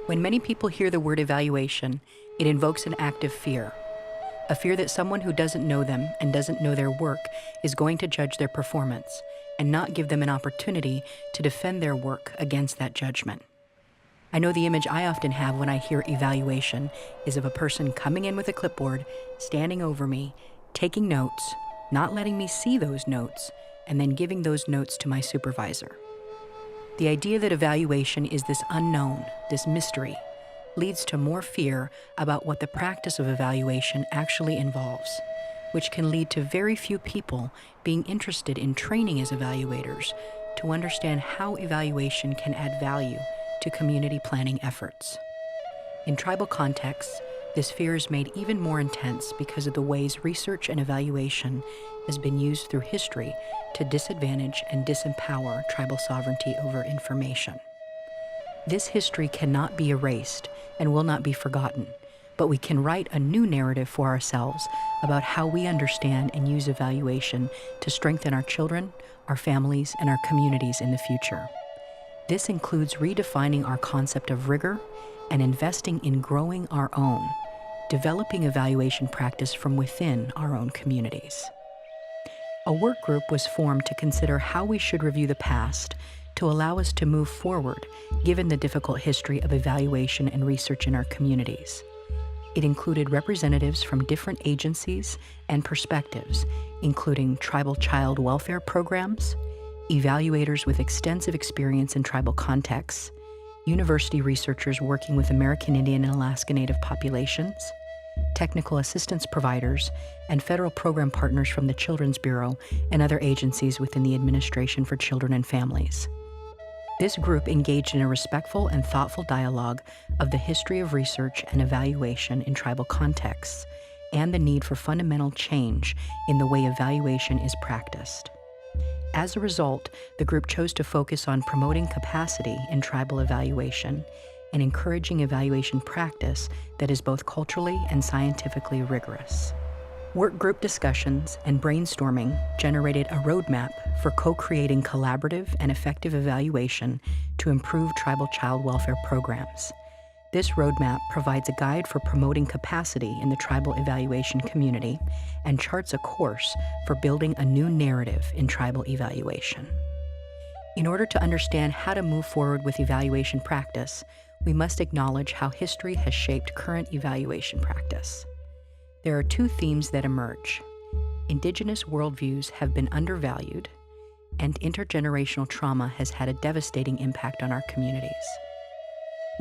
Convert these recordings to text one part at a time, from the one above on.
When many people hear the word evaluation, it invokes an active fear. A fear that someone who doesn't know them and doesn't know their work is going to judge their performance and not give them an opportunity to defend their work against that judgment. I know the image I often have when I hear evaluation is of a person coming in with a clipboard, standing over me, taking notes, not letting me see those notes, and then giving those notes to my supervisor. The idea that evaluation is this unknown, this mystery, leads to more fear about what the practice of evaluation actually involves, which can lead to very few people being interested in training as evaluators to understand how evaluation can add value to community planning efforts. In tribal contexts, this fear is made even more intense because of the ways research and evaluation has been used through history to disadvantage and disempower tribal sovereignty over information. This history cannot be erased and will not be forgotten, but we can write a new narrative for ourselves about how we understand and use evaluation to strengthen our children, our families, and our communities in the future. This includes redefining our concept of rigor and investing in growing our own, developing evaluation practice from within our own communities. A work group was formed to consider how we should review the past to allow us to move forward, given the difficult history of evaluation and research in our communities. It included representatives from different agencies and perspectives, including tribal child welfare programs, evaluators with extensive experience in tribal contexts, university researchers working with American Indian and Alaska Native populations, technical assistance providers, and federal program partners from the Children's Bureau and other agencies within the Administration for Children and Families. This group engaged in a respectful and thoughtful dialogue of the history of research and evaluation in tribal contexts and the need for fundamental change in the way evaluation is practiced. As a result, the group chose to focus on promoting capacity in tribal evaluation and encouraging evaluation practice that is both culturally and scientifically rigorous. Work group discussions and brainstorming generated a roadmap for co-creating collaborative and effective evaluation to improve tribal child welfare programs. This roadmap provides a guide for promoting capacity in the tribal evaluation community and charts a course for building a new narrative in tribal evaluation. In order to understand how to move forward with evaluation practice, we must acknowledge how history has shaped current evaluation practice. There are two themes that emerge. Indigenous worldviews have been undervalued, and intergenerational trauma has had a devastating impact on our communities.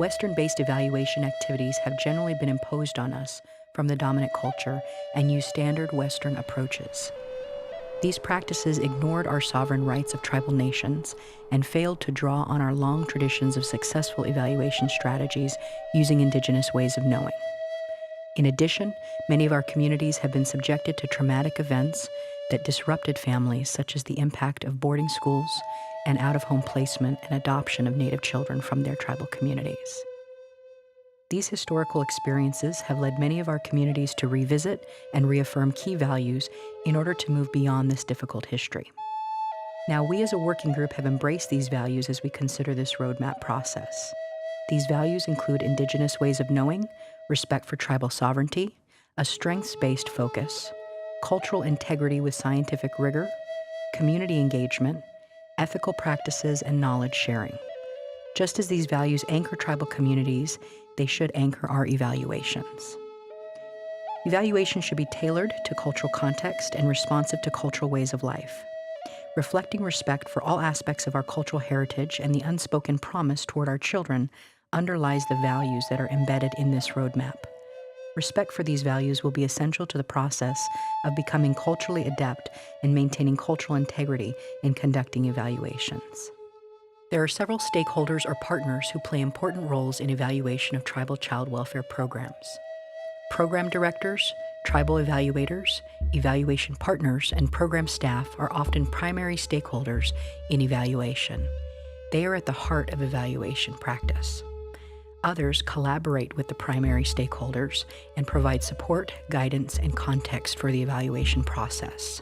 Western-based evaluation activities have generally been imposed on us from the dominant culture and use standard Western approaches. These practices ignored our sovereign rights of tribal nations and failed to draw on our long traditions of successful evaluation strategies using Indigenous ways of knowing. In addition, many of our communities have been subjected to traumatic events that disrupted families, such as the impact of boarding schools and out-of-home placement and adoption of Native children from their tribal communities. These historical experiences have led many of our communities to revisit and reaffirm key values in order to move beyond this difficult history. Now, we as a working group have embraced these values as we consider this roadmap process. These values include Indigenous ways of knowing, respect for tribal sovereignty, a strengths-based focus, cultural integrity with scientific rigor, community engagement, ethical practices, and knowledge sharing. Just as these values anchor tribal communities, they should anchor our evaluations. Evaluation should be tailored to cultural context and responsive to cultural ways of life. Reflecting respect for all aspects of our cultural heritage and the unspoken promise toward our children underlies the values that are embedded in this roadmap. Respect for these values will be essential to the process of becoming culturally adept and maintaining cultural integrity in conducting evaluations. There are several stakeholders or partners who play important roles in evaluation of tribal child welfare programs. Program directors, tribal evaluators, evaluation partners, and program staff are often primary stakeholders in evaluation. They are at the heart of evaluation practice. Others collaborate with the primary stakeholders and provide support, guidance, and context for the evaluation process.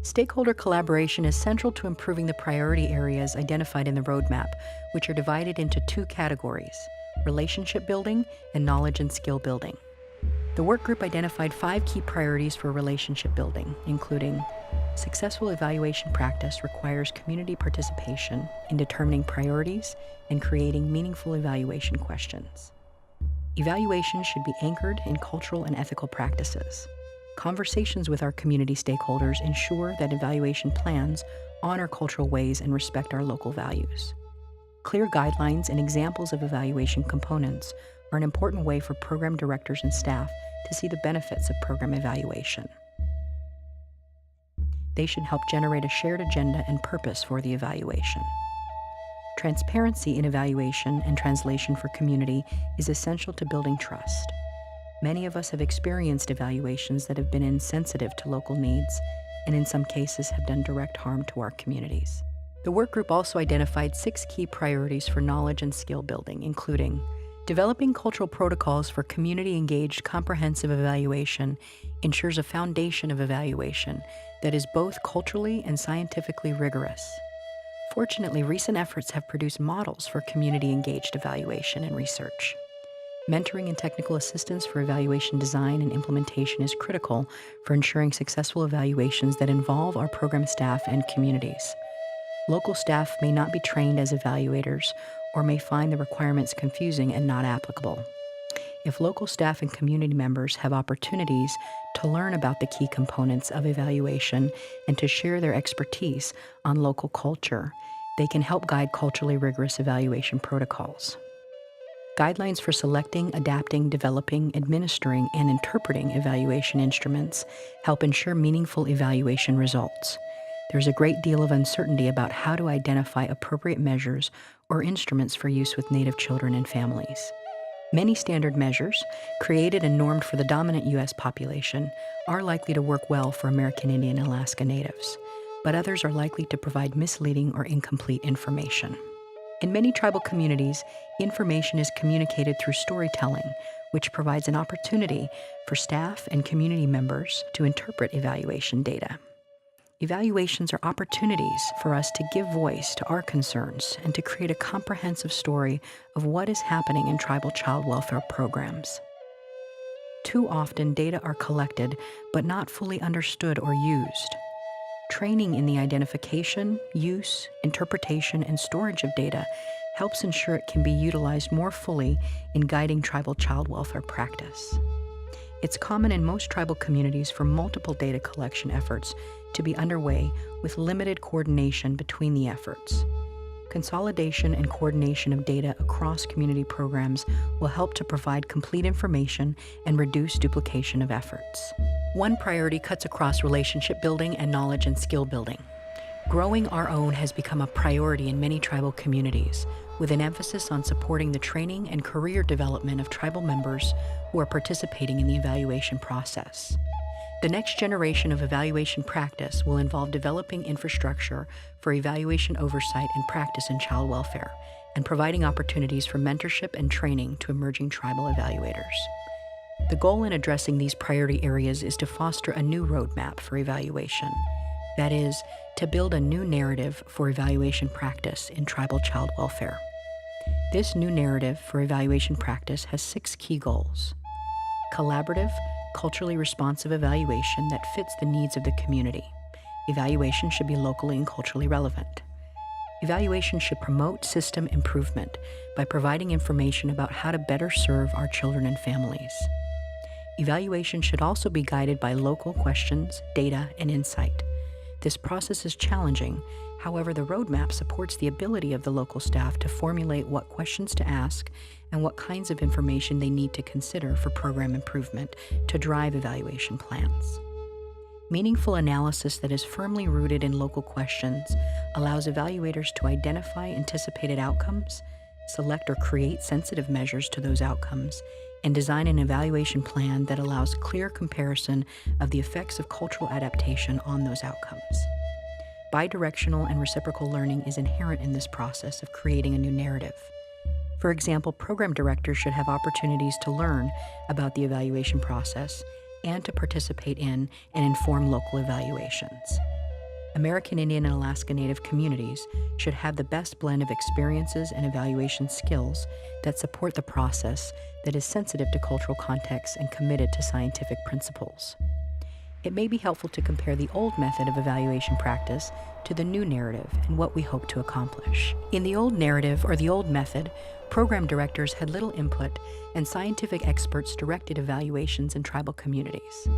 Stakeholder collaboration is central to improving the priority areas identified in the roadmap, which are divided into two categories: relationship building, and knowledge and skill building. The work group identified 5 key priorities for relationship building, including successful evaluation practice requires community participation in determining priorities and creating meaningful evaluation questions. Evaluation should be anchored in cultural and ethical practices. Conversations with our community stakeholders ensure that evaluation plans honor cultural ways and respect our local values. Clear guidelines and examples of evaluation components are an important way for program directors and staff to see the benefits of program evaluation. They should help generate a shared agenda and purpose for the evaluation. Transparency in evaluation and translation for community is essential to building trust. Many of us have experienced evaluations that have been insensitive to local needs and in some cases have done direct harm to our communities. The work group also identified 6 key priorities for knowledge and skill building, including developing cultural protocols for community-engaged comprehensive evaluation ensures a foundation of evaluation that is both culturally and scientifically rigorous. Fortunately, recent efforts have produced models for community-engaged evaluation and research. Mentoring and technical assistance for evaluation design and implementation is critical for ensuring successful evaluations that involve our program staff and communities. Local staff may not be trained as evaluators or may find the requirements confusing and not applicable. If local staff and community members have opportunities to learn about the key components of evaluation and to share their expertise on local culture, they can help guide culturally rigorous evaluation protocols. Guidelines for selecting, adapting, developing, administering, and interpreting evaluation instruments help ensure meaningful evaluation results. There's a great deal of uncertainty about how to identify appropriate measures or instruments for use with Native children and families. Many standard measures, created and normed for the dominant U.S. population, are likely to work well for American Indian and Alaska Natives, but others are likely to provide misleading or incomplete information. In many tribal communities, information is communicated through storytelling, which provides an opportunity for staff and community members to interpret evaluation data. Evaluations are opportunities for us to give voice to our concerns and to create a comprehensive story of what is happening in tribal child welfare programs. Too often, data are collected but not fully understood or used. Training in the identification, use, interpretation, and storage of data helps ensure it can be utilized more fully in guiding tribal child welfare practice. It's common in most tribal communities for multiple data collection efforts to be underway with limited coordination between the efforts. Consolidation and coordination of data across community programs will help to provide complete information and reduce duplication of efforts. One priority cuts across relationship building and knowledge and skill building. Growing our own has become a priority in many tribal communities, with an emphasis on supporting the training and career development of tribal members who are participating in the evaluation process. The next generation of evaluation practice will involve developing infrastructure for evaluation oversight and practice in child welfare, and providing opportunities for mentorship and training to emerging tribal evaluators. The goal in addressing these priority areas is to foster a new roadmap for evaluation. That is, to build a new narrative for evaluation practice in tribal child welfare. This new narrative for evaluation practice has 6 key goals. Collaborative, culturally responsive evaluation that fits the needs of the community. Evaluation should be locally and culturally relevant. Evaluation should promote system improvement by providing information about how to better serve our children and families. Evaluation should also be guided by local questions, data, and insight. This process is challenging. However, the roadmap supports the ability of the local staff to formulate what questions to ask and what kinds of information they need to consider for program improvement to drive evaluation plans. Meaningful analysis that is firmly rooted in local questions allows evaluators to identify anticipated outcomes, select or create sensitive measures to those outcomes, and design an evaluation plan that allows clear comparison of the effects of cultural adaptation on those outcomes. Bidirectional and reciprocal learning is inherent in this process of creating a new narrative. For example, program directors should have opportunities to learn about the evaluation process and to participate in and inform local evaluations. American Indian and Alaska Native communities should have the best blend of experiences and evaluation skills that support the process that is sensitive to cultural context and committed to scientific principles. It may be helpful to compare the old method of evaluation practice to the new narrative and what we hope to accomplish. In the old narrative or the old method, program directors had little input and scientific experts directed evaluations in tribal communities.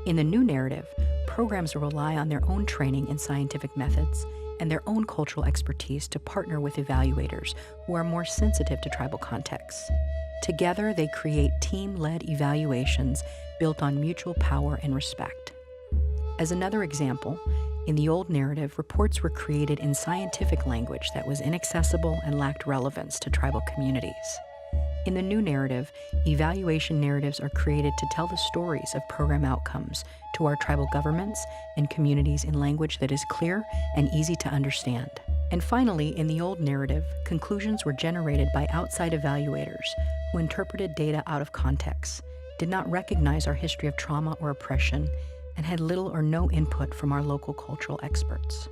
In the new narrative, programs rely on their own training in scientific methods and their own cultural expertise to partner with evaluators who are more sensitive to tribal contexts. Together, they create team-led evaluations built on mutual power and respect. As another example, in the old narrative, reports were created in scientific language that was inaccessible and lacked relevance to tribal communities. In the new narrative, evaluation narratives are created to tell the stories of program outcomes to our tribal governments and communities in language that is clear and easy to understand. And finally, in the old narrative, conclusions were generated by outside evaluators who interpreted data out of context, did not recognize our history of trauma or oppression, and had little or no input from our local cultural experts.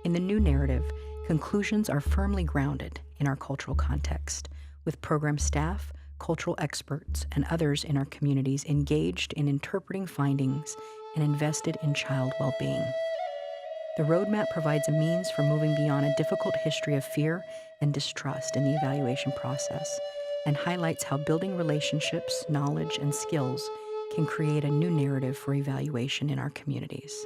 In the new narrative, conclusions are firmly grounded in our cultural context, with program staff, cultural experts, and others in our communities engaged in interpreting findings and invested in child well-being. The roadmap provides a means for moving beyond a difficult history of fear and distrust in the evaluation process and highlights how building relationships, knowledge, and skills can create a new narrative for evaluation in our communities.